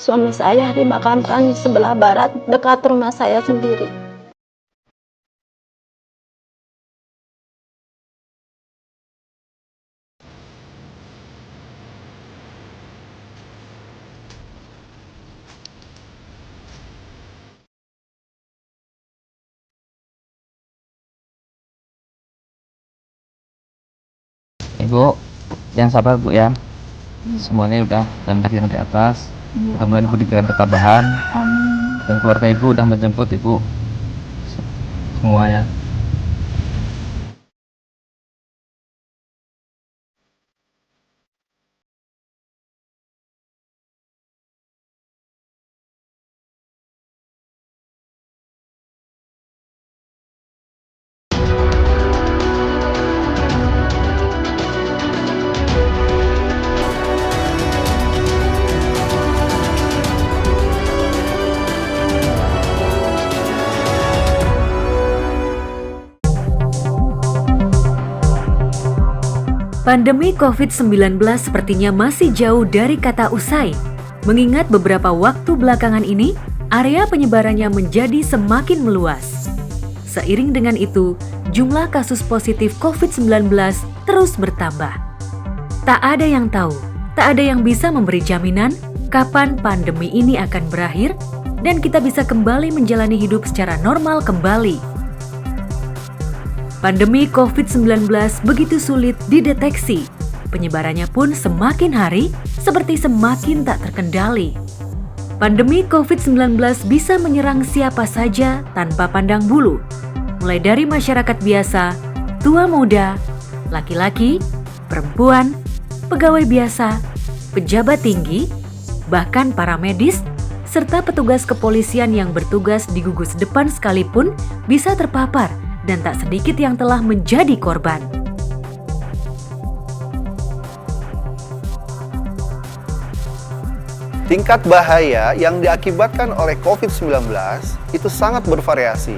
Suami saya dimakamkan di sebelah barat dekat rumah saya sendiri. Ibu, yang sabar Bu ya. Semuanya udah dalam yang di atas. Mudah-mudahan Ibu diberikan ketabahan dan keluarga Ibu udah menjemput Ibu semuanya. Pandemi COVID-19 sepertinya masih jauh dari kata usai. Mengingat beberapa waktu belakangan ini, area penyebarannya menjadi semakin meluas. Seiring dengan itu, jumlah kasus positif COVID-19 terus bertambah. Tak ada yang tahu, tak ada yang bisa memberi jaminan kapan pandemi ini akan berakhir dan kita bisa kembali menjalani hidup secara normal kembali. Pandemi COVID-19 begitu sulit dideteksi. Penyebarannya pun semakin hari seperti semakin tak terkendali. Pandemi COVID-19 bisa menyerang siapa saja tanpa pandang bulu. Mulai dari masyarakat biasa, tua muda, laki-laki, perempuan, pegawai biasa, pejabat tinggi, bahkan para medis, serta petugas kepolisian yang bertugas di gugus depan sekalipun bisa terpapar dan tak sedikit yang telah menjadi korban. Tingkat bahaya yang diakibatkan oleh COVID-19 itu sangat bervariasi.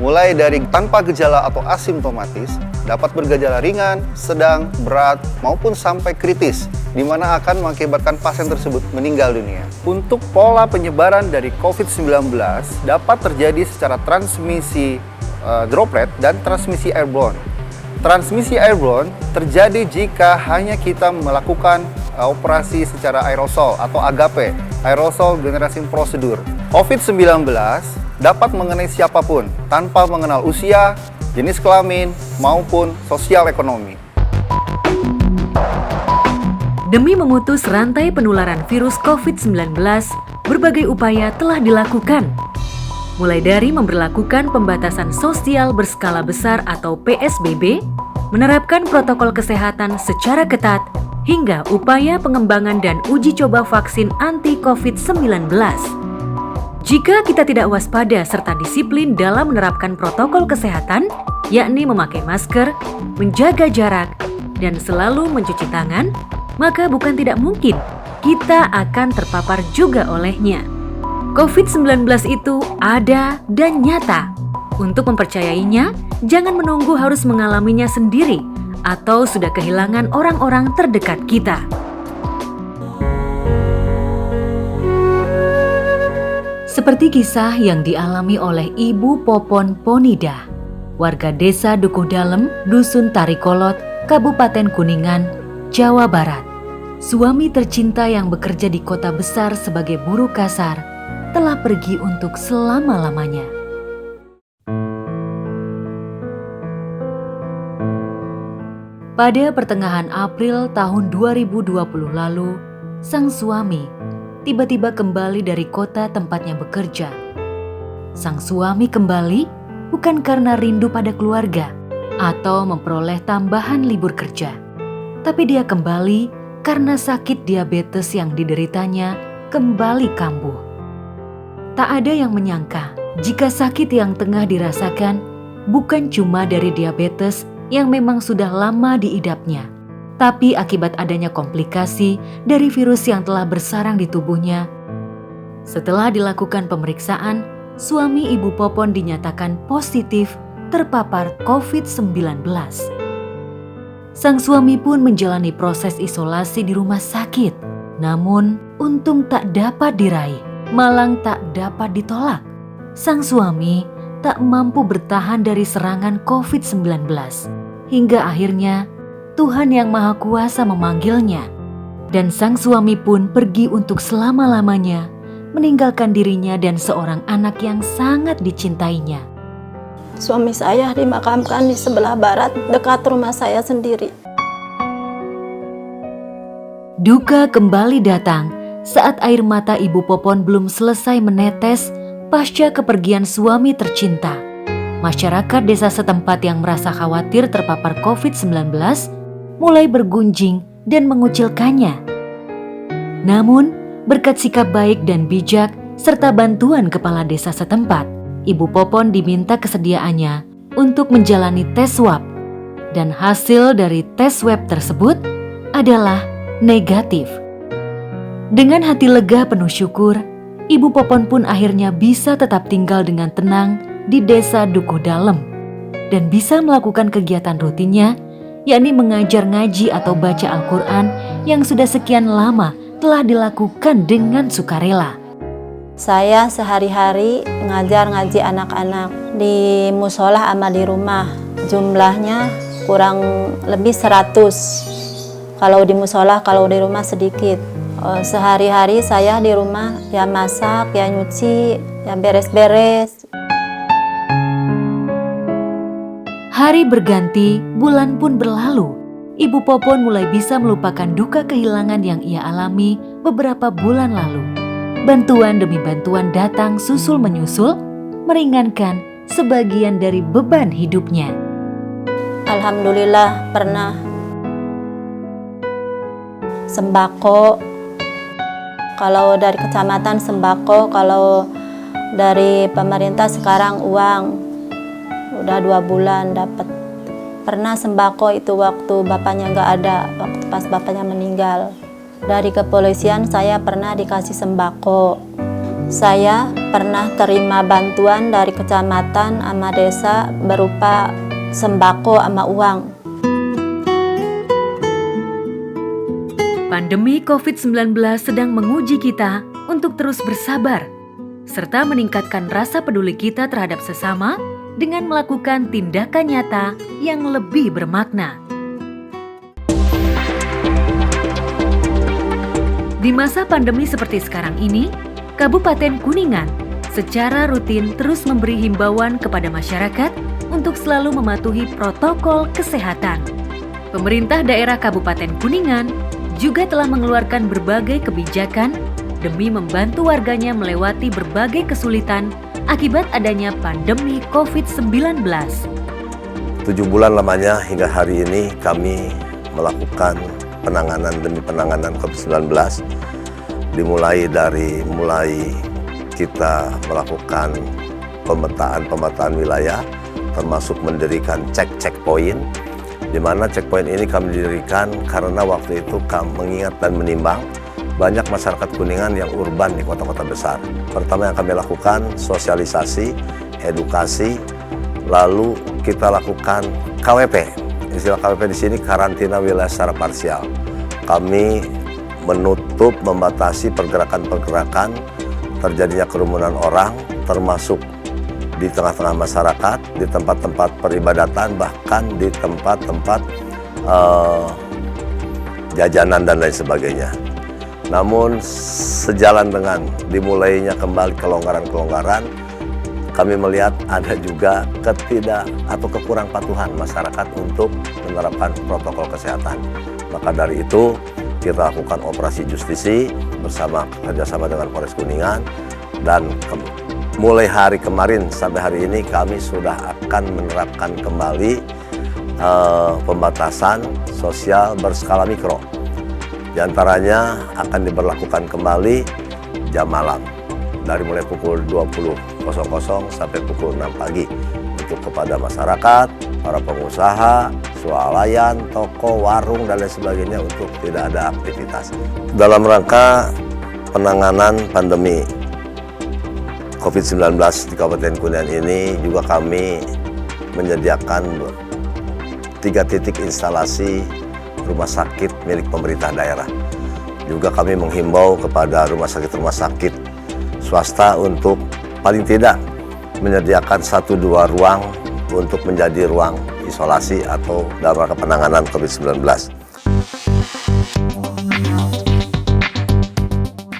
Mulai dari tanpa gejala atau asimptomatis, dapat bergejala ringan, sedang, berat, maupun sampai kritis, di mana akan mengakibatkan pasien tersebut meninggal dunia. Untuk pola penyebaran dari COVID-19 dapat terjadi secara transmisi droplet dan transmisi airborne. Transmisi airborne terjadi jika hanya kita melakukan operasi secara aerosol atau AGP, aerosol generation procedure. COVID-19 dapat mengenai siapapun tanpa mengenal usia, jenis kelamin, maupun sosial ekonomi. Demi memutus rantai penularan virus COVID-19, berbagai upaya telah dilakukan. Mulai dari memberlakukan pembatasan sosial berskala besar atau PSBB, menerapkan protokol kesehatan secara ketat, hingga upaya pengembangan dan uji coba vaksin anti-COVID-19. Jika kita tidak waspada serta disiplin dalam menerapkan protokol kesehatan, yakni memakai masker, menjaga jarak, dan selalu mencuci tangan, maka bukan tidak mungkin kita akan terpapar juga olehnya. COVID-19 itu ada dan nyata. Untuk mempercayainya, jangan menunggu harus mengalaminya sendiri atau sudah kehilangan orang-orang terdekat kita. Seperti kisah yang dialami oleh Ibu Popon Ponida, warga desa Dukuh Dalem, Dusun Tarikolot, Kabupaten Kuningan, Jawa Barat. Suami tercinta yang bekerja di kota besar sebagai buruh kasar telah pergi untuk selama-lamanya. Pada pertengahan April tahun 2020 lalu, sang suami tiba-tiba kembali dari kota tempatnya bekerja. Sang suami kembali bukan karena rindu pada keluarga atau memperoleh tambahan libur kerja, tapi dia kembali karena sakit diabetes yang dideritanya kembali kambuh. Tak ada yang menyangka jika sakit yang tengah dirasakan bukan cuma dari diabetes yang memang sudah lama diidapnya, tapi akibat adanya komplikasi dari virus yang telah bersarang di tubuhnya. Setelah dilakukan pemeriksaan, suami Ibu Popon dinyatakan positif terpapar COVID-19. Sang suami pun menjalani proses isolasi di rumah sakit Namun, untung tak dapat diraih, malang tak dapat ditolak. Sang suami tak mampu bertahan dari serangan COVID-19. Hingga akhirnya, Tuhan Yang Maha Kuasa memanggilnya. Dan sang suami pun pergi untuk selama-lamanya, meninggalkan dirinya dan seorang anak yang sangat dicintainya. Suami saya dimakamkan di sebelah barat dekat rumah saya sendiri. Duka kembali datang saat air mata Ibu Popon belum selesai menetes pasca kepergian suami tercinta. Masyarakat desa setempat yang merasa khawatir terpapar COVID-19 mulai bergunjing dan mengucilkannya. Namun, berkat sikap baik dan bijak serta bantuan kepala desa setempat, Ibu Popon diminta kesediaannya untuk menjalani tes swab. Dan hasil dari tes swab tersebut adalah negatif. Dengan hati lega penuh syukur, Ibu Popon pun akhirnya bisa tetap tinggal dengan tenang di desa Dukuh Dalem dan bisa melakukan kegiatan rutinnya, yakni mengajar ngaji atau baca Al-Quran yang sudah sekian lama telah dilakukan dengan sukarela. Saya sehari-hari ngajar ngaji anak-anak di musola sama di rumah. Jumlahnya kurang lebih 100. Kalau di musola, kalau di rumah sedikit. Sehari-hari saya di rumah ya masak, ya nyuci, ya beres-beres. Hari berganti, bulan pun berlalu. Ibu Popon mulai bisa melupakan duka kehilangan yang ia alami beberapa bulan lalu. Bantuan demi bantuan datang susul menyusul, meringankan sebagian dari beban hidupnya. Alhamdulillah pernah sembako. Kalau dari kecamatan sembako, kalau dari pemerintah sekarang uang. Udah 2 bulan dapat. Pernah sembako itu waktu bapaknya nggak ada, waktu pas bapaknya meninggal. Dari kepolisian saya pernah dikasih sembako. Saya pernah terima bantuan dari kecamatan sama desa berupa sembako sama uang. Pandemi COVID-19 sedang menguji kita untuk terus bersabar, serta meningkatkan rasa peduli kita terhadap sesama dengan melakukan tindakan nyata yang lebih bermakna. Di masa pandemi seperti sekarang ini, Kabupaten Kuningan secara rutin terus memberi himbauan kepada masyarakat untuk selalu mematuhi protokol kesehatan. Pemerintah daerah Kabupaten Kuningan juga telah mengeluarkan berbagai kebijakan demi membantu warganya melewati berbagai kesulitan akibat adanya pandemi COVID-19. 7 bulan lamanya hingga hari ini kami melakukan penanganan demi penanganan COVID-19. Dimulai dari kita melakukan pemetaan wilayah, termasuk mendirikan checkpoint, di mana checkpoint ini kami dirikan karena waktu itu kami mengingat dan menimbang banyak masyarakat Kuningan yang urban di kota-kota besar. Pertama yang kami lakukan sosialisasi, edukasi, lalu kita lakukan KWP. Istilah KWP di sini karantina wilayah secara parsial. Kami menutup, membatasi pergerakan-pergerakan terjadinya kerumunan orang, termasuk di tengah-tengah masyarakat, di tempat-tempat peribadatan, bahkan di tempat-tempat jajanan dan lain sebagainya. Namun sejalan dengan dimulainya kembali kelonggaran-kelonggaran, kami melihat ada juga kekurang patuhan masyarakat untuk menerapkan protokol kesehatan. Maka dari itu kita lakukan operasi justisi kerjasama dengan Polres Kuningan, dan mulai hari kemarin sampai hari ini kami sudah akan menerapkan kembali pembatasan sosial berskala mikro. Di antaranya akan diberlakukan kembali jam malam dari mulai pukul 20.00 sampai pukul 6 pagi untuk kepada masyarakat, para pengusaha, swalayan, toko, warung, dan lain sebagainya untuk tidak ada aktivitas. Dalam rangka penanganan pandemi COVID-19 di Kabupaten Kuningan ini juga kami menyediakan 3 titik instalasi rumah sakit milik pemerintah daerah. Juga kami menghimbau kepada rumah sakit swasta untuk paling tidak menyediakan 1-2 ruang untuk menjadi ruang isolasi atau dalam rangka penanganan COVID-19.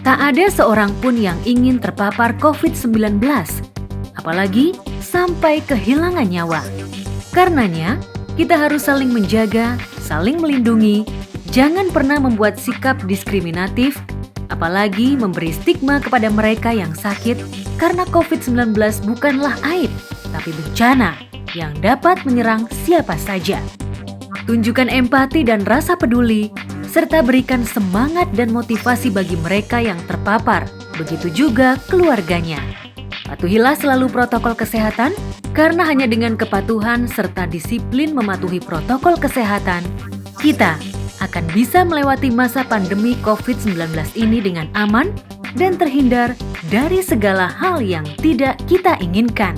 Tak ada seorang pun yang ingin terpapar COVID-19, apalagi sampai kehilangan nyawa. Karenanya, kita harus saling menjaga, saling melindungi, jangan pernah membuat sikap diskriminatif, apalagi memberi stigma kepada mereka yang sakit, karena COVID-19 bukanlah aib, tapi bencana yang dapat menyerang siapa saja. Tunjukkan empati dan rasa peduli, serta berikan semangat dan motivasi bagi mereka yang terpapar, begitu juga keluarganya. Patuhilah selalu protokol kesehatan, karena hanya dengan kepatuhan serta disiplin mematuhi protokol kesehatan, kita akan bisa melewati masa pandemi COVID-19 ini dengan aman dan terhindar dari segala hal yang tidak kita inginkan.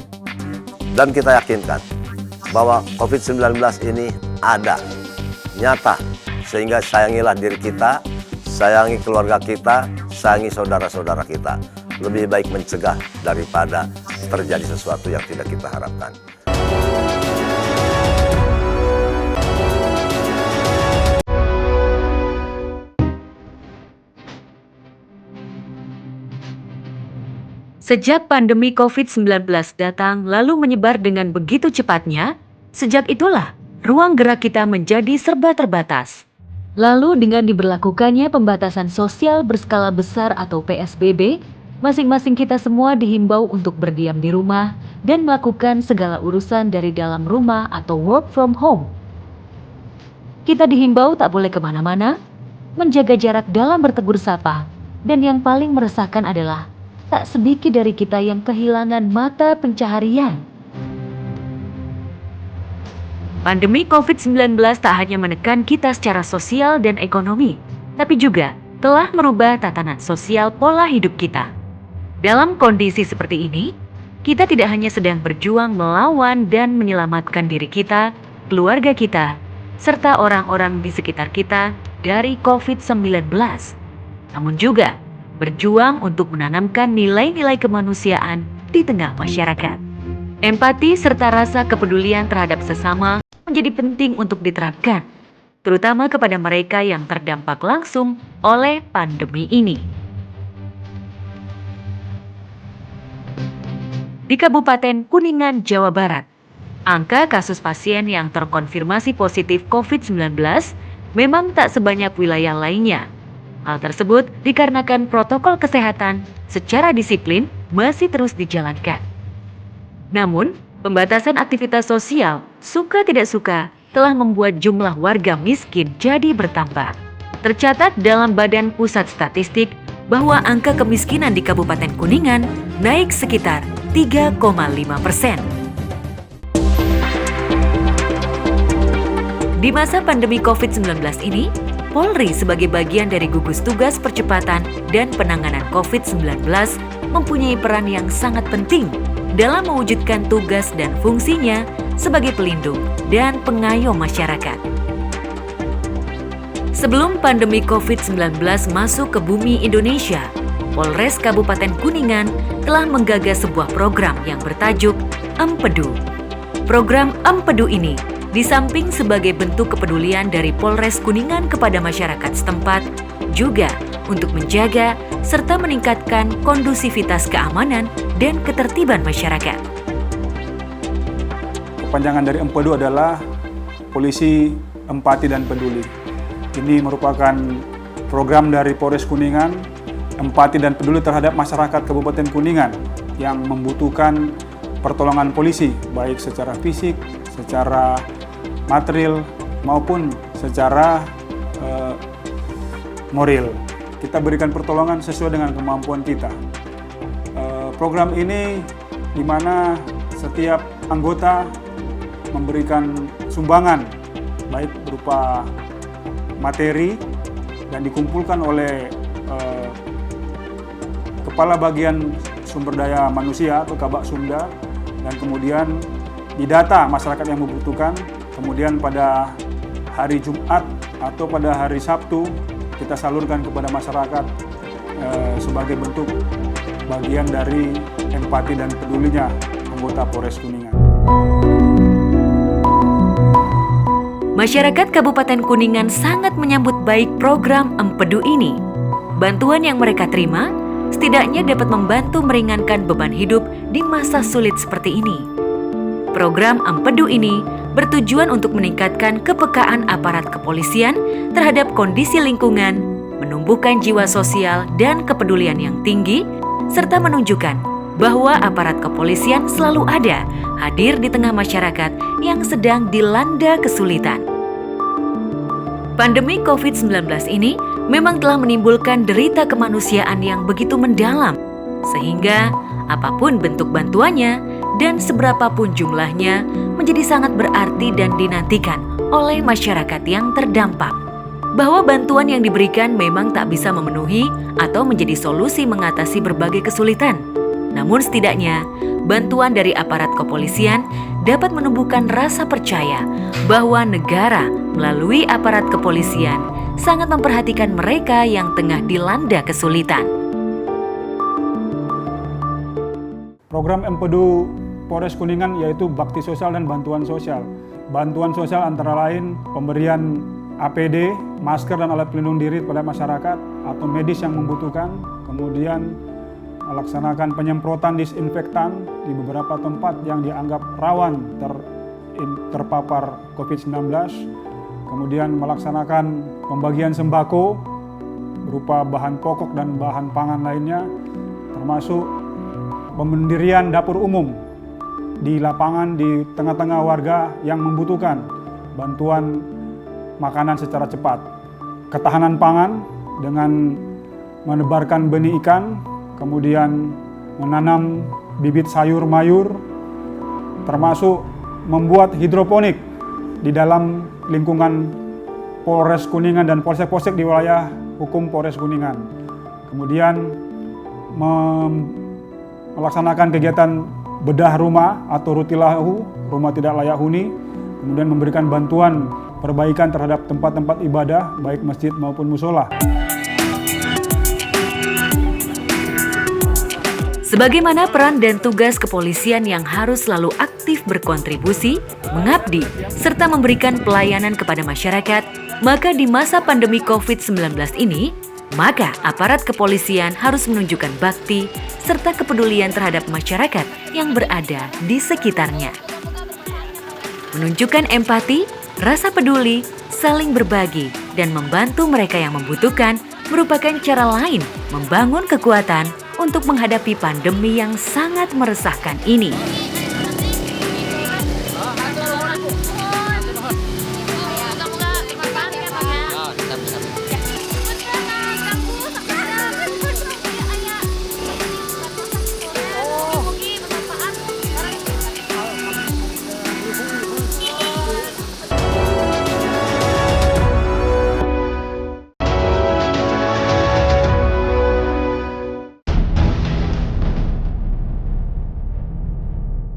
Dan kita yakinkan bahwa COVID-19 ini ada, nyata, sehingga sayangilah diri kita, sayangi keluarga kita, sayangi saudara-saudara kita. Lebih baik mencegah daripada terjadi sesuatu yang tidak kita harapkan. Sejak pandemi COVID-19 datang lalu menyebar dengan begitu cepatnya, sejak itulah ruang gerak kita menjadi serba terbatas. Lalu dengan diberlakukannya pembatasan sosial berskala besar atau PSBB, masing-masing kita semua dihimbau untuk berdiam di rumah dan melakukan segala urusan dari dalam rumah atau work from home. Kita dihimbau tak boleh kemana-mana, menjaga jarak dalam bertegur sapa, dan yang paling meresahkan adalah tak sedikit dari kita yang kehilangan mata pencaharian. Pandemi COVID-19 tak hanya menekan kita secara sosial dan ekonomi, tapi juga telah merubah tatanan sosial pola hidup kita. Dalam kondisi seperti ini, kita tidak hanya sedang berjuang melawan dan menyelamatkan diri kita, keluarga kita, serta orang-orang di sekitar kita dari COVID-19, namun juga berjuang untuk menanamkan nilai-nilai kemanusiaan di tengah masyarakat. Empati serta rasa kepedulian terhadap sesama menjadi penting untuk diterapkan, terutama kepada mereka yang terdampak langsung oleh pandemi ini. Di Kabupaten Kuningan, Jawa Barat, angka kasus pasien yang terkonfirmasi positif COVID-19 memang tak sebanyak wilayah lainnya. Hal tersebut dikarenakan protokol kesehatan secara disiplin masih terus dijalankan. Namun, pembatasan aktivitas sosial, suka tidak suka, telah membuat jumlah warga miskin jadi bertambah. Tercatat dalam Badan Pusat Statistik bahwa angka kemiskinan di Kabupaten Kuningan naik sekitar 3,5%. Di masa pandemi COVID-19 ini, Polri sebagai bagian dari gugus tugas percepatan dan penanganan COVID-19 mempunyai peran yang sangat penting dalam mewujudkan tugas dan fungsinya sebagai pelindung dan pengayom masyarakat. Sebelum pandemi COVID-19 masuk ke bumi Indonesia, Polres Kabupaten Kuningan telah menggagas sebuah program yang bertajuk Empedu. Program Empedu ini di samping sebagai bentuk kepedulian dari Polres Kuningan kepada masyarakat setempat, juga untuk menjaga serta meningkatkan kondusivitas keamanan dan ketertiban masyarakat. Kepanjangan dari Empedu adalah Polisi Empati dan Peduli. Ini merupakan program dari Polres Kuningan, empati dan peduli terhadap masyarakat Kabupaten Kuningan yang membutuhkan pertolongan polisi, baik secara fisik, secara material, maupun secara moral. Kita berikan pertolongan sesuai dengan kemampuan kita. Program ini di mana setiap anggota memberikan sumbangan, baik berupa materi dan dikumpulkan oleh Kepala Bagian Sumber Daya Manusia atau Kabak Sumda, dan kemudian didata masyarakat yang membutuhkan. Kemudian pada hari Jumat atau pada hari Sabtu kita salurkan kepada masyarakat sebagai bentuk bagian dari empati dan pedulinya anggota Polres Kuningan. Masyarakat Kabupaten Kuningan sangat menyambut baik program Empedu ini. Bantuan yang mereka terima setidaknya dapat membantu meringankan beban hidup di masa sulit seperti ini. Program Empedu ini bertujuan untuk meningkatkan kepekaan aparat kepolisian terhadap kondisi lingkungan, menumbuhkan jiwa sosial dan kepedulian yang tinggi, serta menunjukkan bahwa aparat kepolisian selalu ada, hadir di tengah masyarakat yang sedang dilanda kesulitan. Pandemi COVID-19 ini memang telah menimbulkan derita kemanusiaan yang begitu mendalam, sehingga apapun bentuk bantuannya dan seberapapun jumlahnya menjadi sangat berarti dan dinantikan oleh masyarakat yang terdampak. Bahwa bantuan yang diberikan memang tak bisa memenuhi atau menjadi solusi mengatasi berbagai kesulitan. Namun setidaknya, bantuan dari aparat kepolisian dapat menumbuhkan rasa percaya bahwa negara melalui aparat kepolisian sangat memperhatikan mereka yang tengah dilanda kesulitan. Program Empedu Polres Kuningan yaitu bakti sosial dan bantuan sosial. Bantuan sosial antara lain pemberian APD, masker dan alat pelindung diri kepada masyarakat atau medis yang membutuhkan, kemudian melaksanakan penyemprotan disinfektan di beberapa tempat yang dianggap rawan terpapar COVID-19, kemudian melaksanakan pembagian sembako berupa bahan pokok dan bahan pangan lainnya, termasuk pendirian dapur umum di lapangan di tengah-tengah warga yang membutuhkan bantuan makanan secara cepat. Ketahanan pangan dengan menebarkan benih ikan, kemudian menanam bibit sayur mayur, termasuk membuat hidroponik di dalam lingkungan Polres Kuningan dan polsek-polsek di wilayah hukum Polres Kuningan. Kemudian melaksanakan kegiatan bedah rumah atau rutilahu, rumah tidak layak huni, kemudian memberikan bantuan perbaikan terhadap tempat-tempat ibadah, baik masjid maupun musola. Sebagaimana peran dan tugas kepolisian yang harus selalu aktif berkontribusi, mengabdi, serta memberikan pelayanan kepada masyarakat, maka di masa pandemi COVID-19 ini, maka aparat kepolisian harus menunjukkan bakti serta kepedulian terhadap masyarakat yang berada di sekitarnya. Menunjukkan empati, rasa peduli, saling berbagi, dan membantu mereka yang membutuhkan merupakan cara lain membangun kekuatan untuk menghadapi pandemi yang sangat meresahkan ini.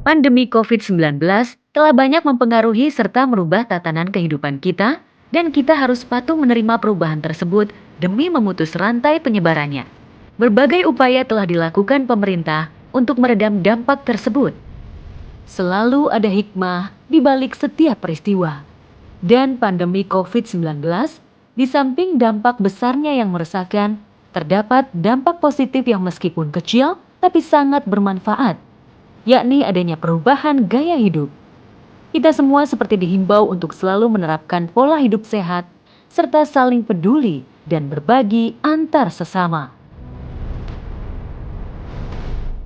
Pandemi COVID-19 telah banyak mempengaruhi serta merubah tatanan kehidupan kita, dan kita harus patuh menerima perubahan tersebut demi memutus rantai penyebarannya. Berbagai upaya telah dilakukan pemerintah untuk meredam dampak tersebut. Selalu ada hikmah di balik setiap peristiwa. Dan pandemi COVID-19, di samping dampak besarnya yang meresahkan, terdapat dampak positif yang meskipun kecil tapi sangat bermanfaat, yakni adanya perubahan gaya hidup. Kita semua seperti dihimbau untuk selalu menerapkan pola hidup sehat, serta saling peduli dan berbagi antar sesama.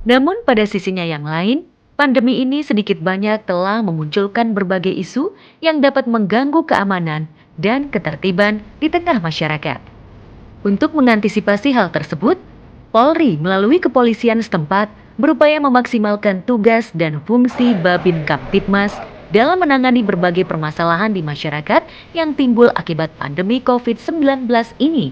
Namun pada sisinya yang lain, pandemi ini sedikit banyak telah memunculkan berbagai isu yang dapat mengganggu keamanan dan ketertiban di tengah masyarakat. Untuk mengantisipasi hal tersebut, Polri melalui kepolisian setempat berupaya memaksimalkan tugas dan fungsi Babin Kamtibmas dalam menangani berbagai permasalahan di masyarakat yang timbul akibat pandemi COVID-19 ini.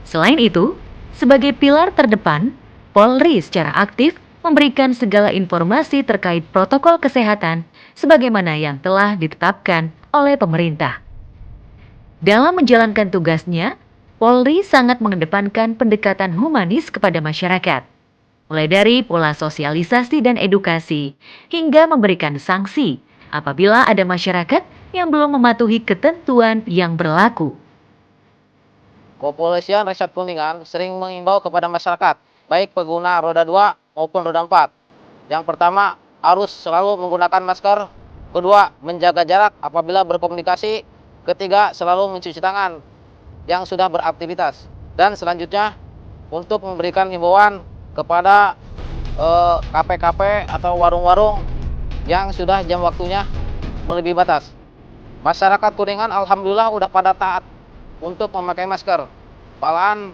Selain itu, sebagai pilar terdepan, Polri secara aktif memberikan segala informasi terkait protokol kesehatan sebagaimana yang telah ditetapkan oleh pemerintah. Dalam menjalankan tugasnya, Polri sangat mengedepankan pendekatan humanis kepada masyarakat, mulai dari pola sosialisasi dan edukasi, hingga memberikan sanksi apabila ada masyarakat yang belum mematuhi ketentuan yang berlaku. Kepolisian Resort Kuningan sering mengimbau kepada masyarakat, baik pengguna roda 2 maupun roda 4. Yang pertama, harus selalu menggunakan masker. Kedua, menjaga jarak apabila berkomunikasi. Ketiga, selalu mencuci tangan yang sudah beraktivitas. Dan selanjutnya, untuk memberikan himbauan kepada kafe-kafe atau warung-warung yang sudah jam waktunya melebihi batas. Masyarakat Kuningan alhamdulillah udah pada taat untuk memakai masker. Malahan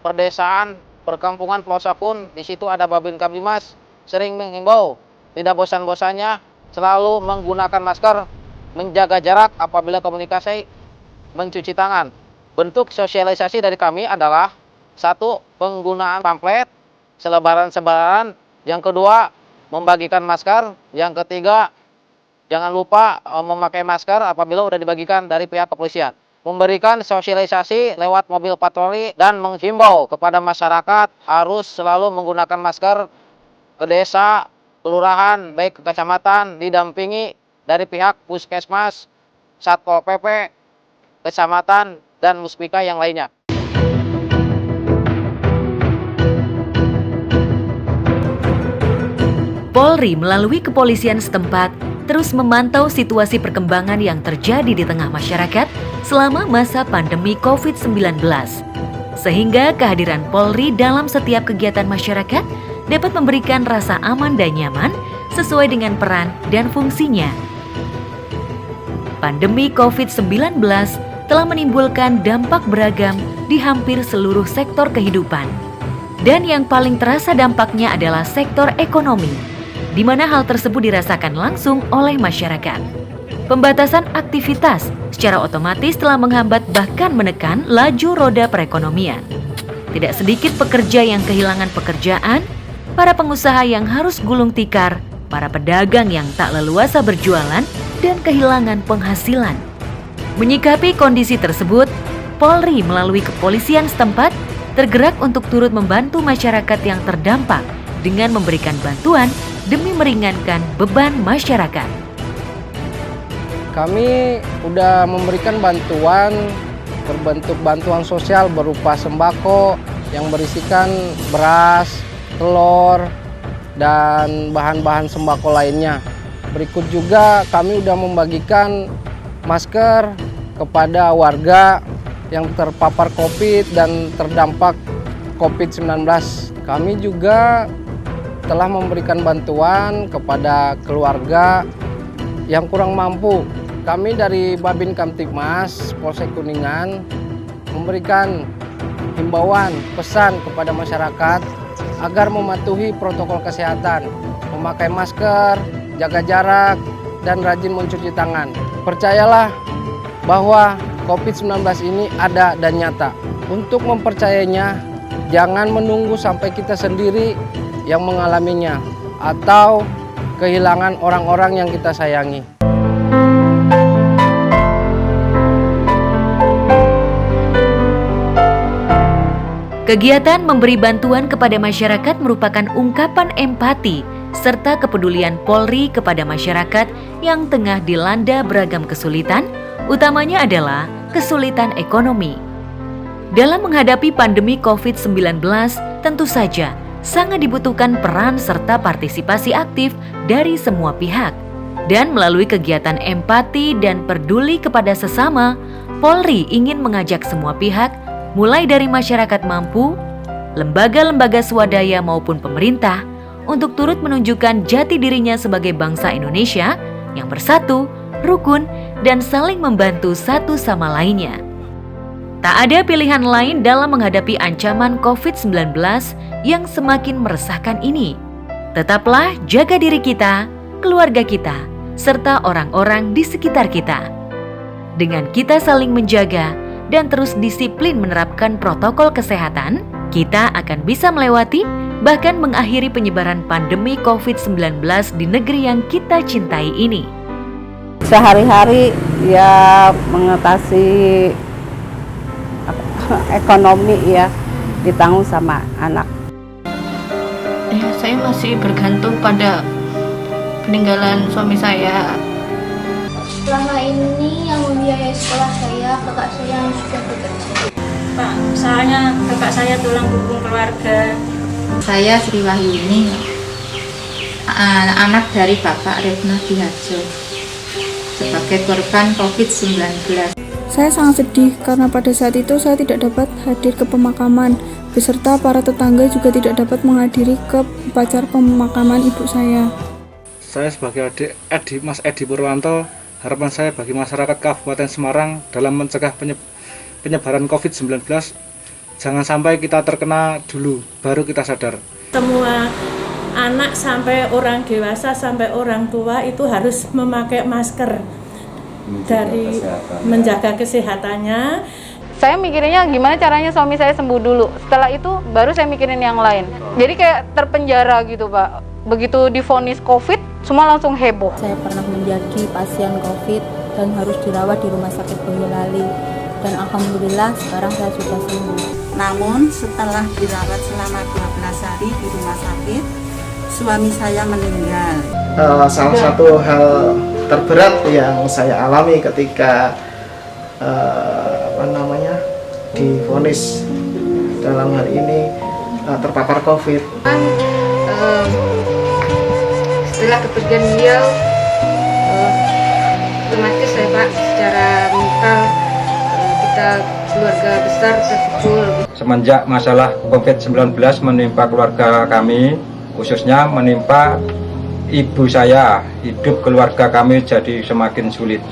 perdesaan, perkampungan, pelosok pun di situ ada Babin Kamtimas sering mengimbau tidak bosan-bosannya selalu menggunakan masker, menjaga jarak apabila komunikasi, mencuci tangan. Bentuk sosialisasi dari kami adalah 1. Penggunaan pamflet, selebaran-selebaran. Yang kedua, membagikan masker. Yang ketiga, jangan lupa memakai masker apabila sudah dibagikan dari pihak kepolisian. Memberikan sosialisasi lewat mobil patroli dan menghimbau kepada masyarakat harus selalu menggunakan masker ke desa, kelurahan, baik ke kecamatan, didampingi dari pihak puskesmas, Satpol PP, kecamatan, dan muspika yang lainnya. Polri melalui kepolisian setempat terus memantau situasi perkembangan yang terjadi di tengah masyarakat selama masa pandemi COVID-19. Sehingga kehadiran Polri dalam setiap kegiatan masyarakat dapat memberikan rasa aman dan nyaman sesuai dengan peran dan fungsinya. Pandemi COVID-19 telah menimbulkan dampak beragam di hampir seluruh sektor kehidupan. Dan yang paling terasa dampaknya adalah sektor ekonomi, di mana hal tersebut dirasakan langsung oleh masyarakat. Pembatasan aktivitas secara otomatis telah menghambat bahkan menekan laju roda perekonomian. Tidak sedikit pekerja yang kehilangan pekerjaan, para pengusaha yang harus gulung tikar, para pedagang yang tak leluasa berjualan, dan kehilangan penghasilan. Menyikapi kondisi tersebut, Polri melalui kepolisian setempat tergerak untuk turut membantu masyarakat yang terdampak dengan memberikan bantuan demi meringankan beban masyarakat. Kami sudah memberikan bantuan berbentuk bantuan sosial berupa sembako yang berisikan beras, telur, dan bahan-bahan sembako lainnya. Berikut juga kami sudah membagikan masker kepada warga yang terpapar COVID dan terdampak COVID-19. Kami juga telah memberikan bantuan kepada keluarga yang kurang mampu. Kami dari Babin Kamtibmas Polsek Kuningan memberikan himbauan pesan kepada masyarakat agar mematuhi protokol kesehatan, memakai masker, jaga jarak, dan rajin mencuci tangan. Percayalah bahwa COVID-19 ini ada dan nyata. Untuk mempercayainya, jangan menunggu sampai kita sendiri yang mengalaminya atau kehilangan orang-orang yang kita sayangi. Kegiatan memberi bantuan kepada masyarakat merupakan ungkapan empati serta kepedulian Polri kepada masyarakat yang tengah dilanda beragam kesulitan, utamanya adalah kesulitan ekonomi. Dalam menghadapi pandemi COVID-19, tentu saja sangat dibutuhkan peran serta partisipasi aktif dari semua pihak. Dan melalui kegiatan empati dan peduli kepada sesama, Polri ingin mengajak semua pihak, mulai dari masyarakat mampu, lembaga-lembaga swadaya maupun pemerintah, untuk turut menunjukkan jati dirinya sebagai bangsa Indonesia yang bersatu, rukun, dan saling membantu satu sama lainnya. Tak ada pilihan lain dalam menghadapi ancaman COVID-19 yang semakin meresahkan ini. Tetaplah jaga diri kita, keluarga kita, serta orang-orang di sekitar kita. Dengan kita saling menjaga dan terus disiplin menerapkan protokol kesehatan, kita akan bisa melewati bahkan mengakhiri penyebaran pandemi COVID-19 di negeri yang kita cintai ini. Sehari-hari ya mengatasi ekonomi ya ditanggung sama anak. Ya, saya masih bergantung pada peninggalan suami saya. Selama ini yang membiayai sekolah saya kakak saya yang sudah bekerja. Pak, soalnya kakak saya tulang punggung keluarga. Saya Sri Wahyuni, anak dari Bapak Retno Diharjo, sebagai korban COVID-19. Saya sangat sedih karena pada saat itu saya tidak dapat hadir ke pemakaman, beserta para tetangga juga tidak dapat menghadiri ke upacara pemakaman ibu saya. Saya sebagai adik Mas Edi Purwanto, harapan saya bagi masyarakat Kabupaten Semarang dalam mencegah penyebaran COVID-19, jangan sampai kita terkena dulu, baru kita sadar. Semua anak sampai orang dewasa sampai orang tua itu harus memakai masker dari menjaga kesehatannya. Saya mikirinnya gimana caranya suami saya sembuh dulu. Setelah itu baru saya mikirin yang lain. Jadi kayak terpenjara gitu, Pak. Begitu divonis COVID, semua langsung heboh. Saya pernah menjadi pasien COVID dan harus dirawat di Rumah Sakit Boyolali. Dan alhamdulillah sekarang saya sudah sembuh. Namun setelah dirawat selama 12 hari di rumah sakit, suami saya meninggal. Salah satu hal terberat yang saya alami ketika divonis dalam hal ini terpapar COVID. Setelah kepergian beliau, otomatis saya Pak secara mental kita keluarga besar terpukul. Semenjak masalah COVID-19 menimpa keluarga kami, khususnya menimpa ibu saya, hidup keluarga kami jadi semakin sulit.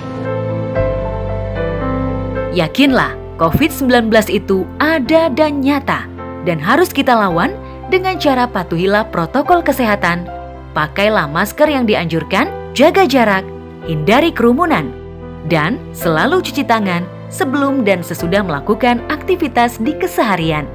Yakinlah, COVID-19 itu ada dan nyata dan harus kita lawan dengan cara patuhilah protokol kesehatan, pakailah masker yang dianjurkan, jaga jarak, hindari kerumunan, dan selalu cuci tangan sebelum dan sesudah melakukan aktivitas di keseharian.